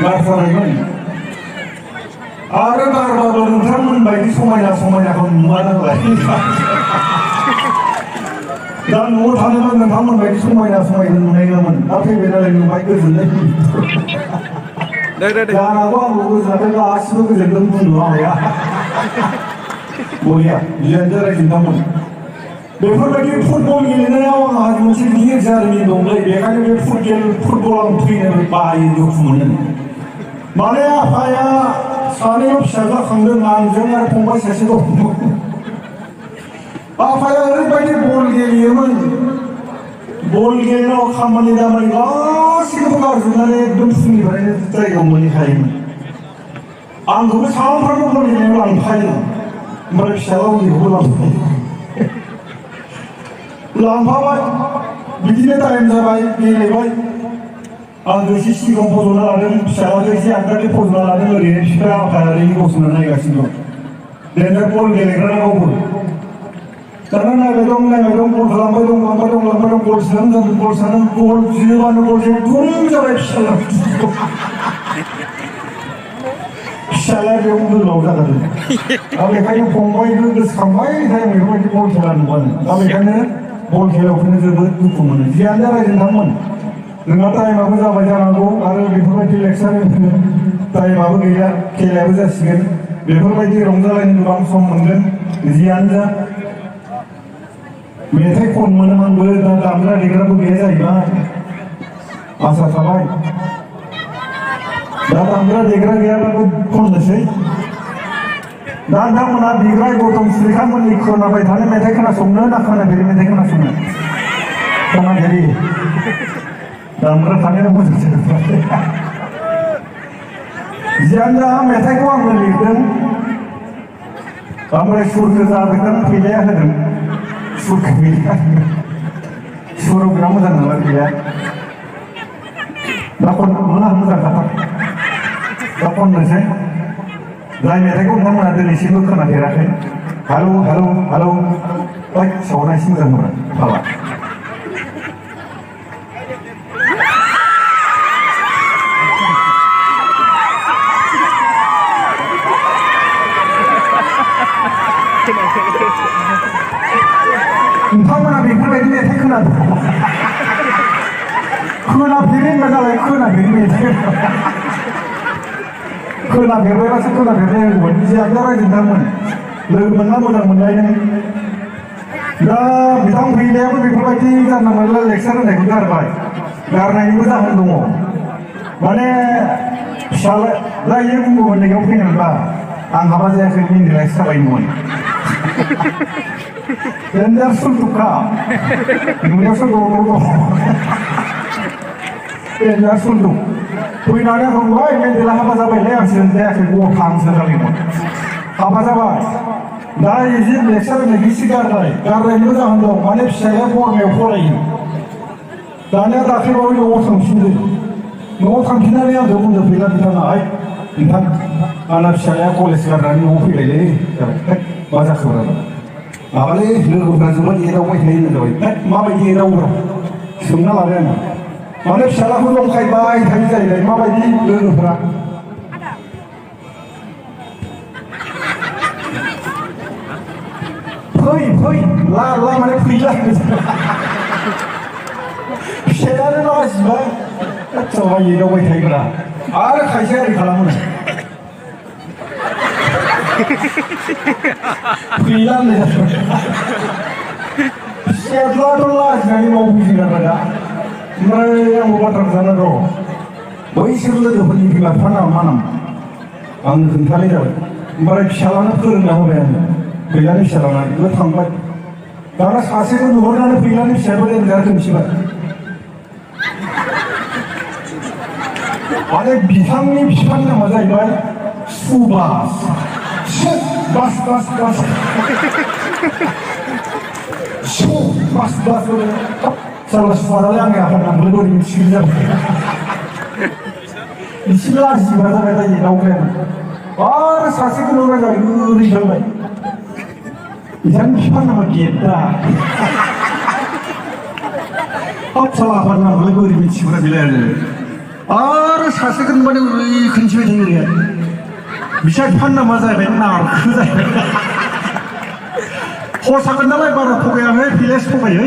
गारथारनायमोन आरो गारबाबो नोंथांमोन बायदि समायना समायनाखौ नुवा नालाय दा न'आव थानोबा नोंथांमोन बायदि समायना समायना नुनाय नङामोन दा फैबाय नालाय नुबाय गोजोननाय जानांगौ आंबो गोजोनाखै गासिबो गोजोनदों बुंनो हाया बरिया बियानो रायजो नोंथांमोन बेफोरबायदि फुटबल गेलेनायाव आंहा मोनसे गिदिर जारिमिन दंलै बेखायनो बे फुटबल आं फैनो बायो दुखु मोनो माने आफाया सानैल' फिसाज्ला खांदों आंजों आरो फंबाय सासे दंमोन आफाया ओरैबायदि बल गेलेयोमोन बल गेलेनायाव खामानि दामानि गासैखौबो गारजोबनानै एकदम फुंनिफ्रायनो जायगायाव मोनहैखायोमोन आंखौबो सानफ्रामबो बल गेलेनायाव लांफायो ओमफ्राय फिसाज्ला उन्दैखौबो लांफायो लांफाबाय बिदिनो टाइम जाबाय गेलेबाय आंबो एसे सिगां फज'ना लादों फिसाज्लाखौ एसे आगदानि फज'ना लादों ओरैनो बिफाया आफाया ओरैनो गसंना नायगासिनो दं देरनो बल गेलेग्रा रावबो दाना नायबाय दं बल खालामबाय दं लांबाय दं बल सोनानै गल जोबानो गल गुम जाबाय फिसाज्लाया बेयाव गोलाव जागोन दा बेखायनो फंबायखौ गोसोखांबाय थायो बेफोरबायदि बल खेला नुबानो दा बेखायनो बल खेलायाव फैनो जोबोद दुखु मोनो जियानो जा रायजो नोंथांमोन नोंहा टाइमाबो जाबाय जानांगौ आरो बेफोरबायदि लेक्सार टाइमाबो गैया खेलायाबो जासिगोन बेफोरबायदि रंजालायनो गोबां सम मोनगोन जियानो जा मेथाइ खन मोनोमोनबो दा दामग्रा देग्राबो गैया जाहैबाय आसा थाबाय दा दामग्रा देग्रा गैयाबाबो खननोसै दा नोंथांमोना बिग्राय गौतम सुलेखामोननि खोनाबाय थानाय मेथाइ खोनासंनो ना खोनाफेरि मेथाइ खोनासंनो खोनाफेरि दामग्रा थानाया मोजां जियानो जा मेथाइखौ आंनो लिरदों ओमफ्राय सुरखौ जादों फैलाया होदों सुरखौ फैलाया सुराव बिराद मोजां नालाय फैलाया दा खनना मोजां खाथार दा खननोसै जाय मेथाइखौ नोंथांमोना दिनैसिमबो खोनाफेराखै हेलौ हेलौ हेलौ सावना एसे मोजां मोनो फाला नोंथांमोना बेफोरबायदि मेथाइ खोनाफेरि नालाय खोनाफेरि मेथाइ खोनाफेरबायबासो खोनाफेरनाय होगौमोन जियानो रायजो नोंथांमोन लोगो मोनना मोजां मोनलायदों दा बिथां फैनायाबो बेफोरबायदि जानला मोनला लेक्सार होनायखौ गारबाय गारनायनिबो जाहोन दङ माने फिसाज्ला इयो बुंगौमोन नैयाव फैनायमोनबा आं हाबा जायाखै मिनिनायसो जाबायमोन देन्जार सुलथुखा नुनायावसो दङ देन्जार सुलथुख फैनानै बुंबाय मेन्देला हाबा जाबायलै आंसो जायाखै गथा आंसो जाबायमोन हाबा जाबाय दा एसे लेक्सार होनायखौ एसे गारनायनिबो जाहोन दं माने फिसाया बरमायाव फरायो दानिया दाख्लैबावै न'आव थांफिनदों न'आव थांफिननानै आंखौ बुंनो फैला बिथाङा नोंथां आंना फिसाया कलेज गारनानै न'आव फैलायलै जाबाय मा जाखोब्रा माबालै लोगोफ्रा जोबोद एदावबाय थायो जाबाय माबायदि एदावब्रा सोंना लाबाय आङो माने फिसालाखौ दंखायबाय थायो जाहैबाय माबायदि लोगोफ्रा फै ला माने फैला फिसायानो लाजिबाय सोरबा एदावबाय थायोब्रा आरो खायसे ओरै खालामो फैला होननाय जाबाय फिसायाथ' लाजिनानै न'आव फैसिगोन दा ओमफ्राय आंबो बाथ्रा खोन्थानो र' बैसोर लोगोफोरनि बिमा बिफा नामा मा नाम आंनो खोन्थानाय जाबाय ओमफ्राय फिसालानो फोरोंना होबाय आङो फैलानि फिसालाना बेबो थांबाय दाना सासेखौ नुहरनानै फैलानि फिसायाबो देनजार खोमसिबाय माने बिथांनि बिफानि नामा जाहैबाय सुबास बास सोरबा सुवारालाय आंनि आफाद नांगोल बोरै मिथिगोन जाबाय एसे लाजिबा जाबाय जायो दावखायानो आरो सासेखौ नुबाय जाबाय ओरै जाबाय बिथांनि बिफानि नामा गेद्दा हाब साला आफाद नांगोल बोरै मिथिगोन बेलाय आरो आरो सासेखौनो माने खोनसेबाय थायो बिसाय फानना मा जाहैबाय नारखो जाहैबाय हसागोन नालाय बारा थगायाखै भिलेज थगायो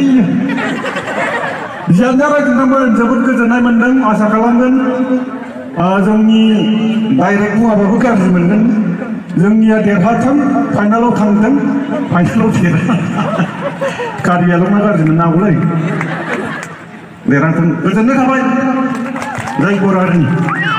बियानो रायज्लायदोंमोन जोबोद गोजोननाय मोन्दों आसा खालामगोन जोंनि डाइरेक्ट बुङाबाबो गाज्रि मोनगोन जोंनिया देरहाथों फाइनालाव थांथों फाइनालाव देरहा गारियाल' मा गाज्रि मोननांगौलै देरहाथों गोजोननाय थाबाय जय बर' हारिनि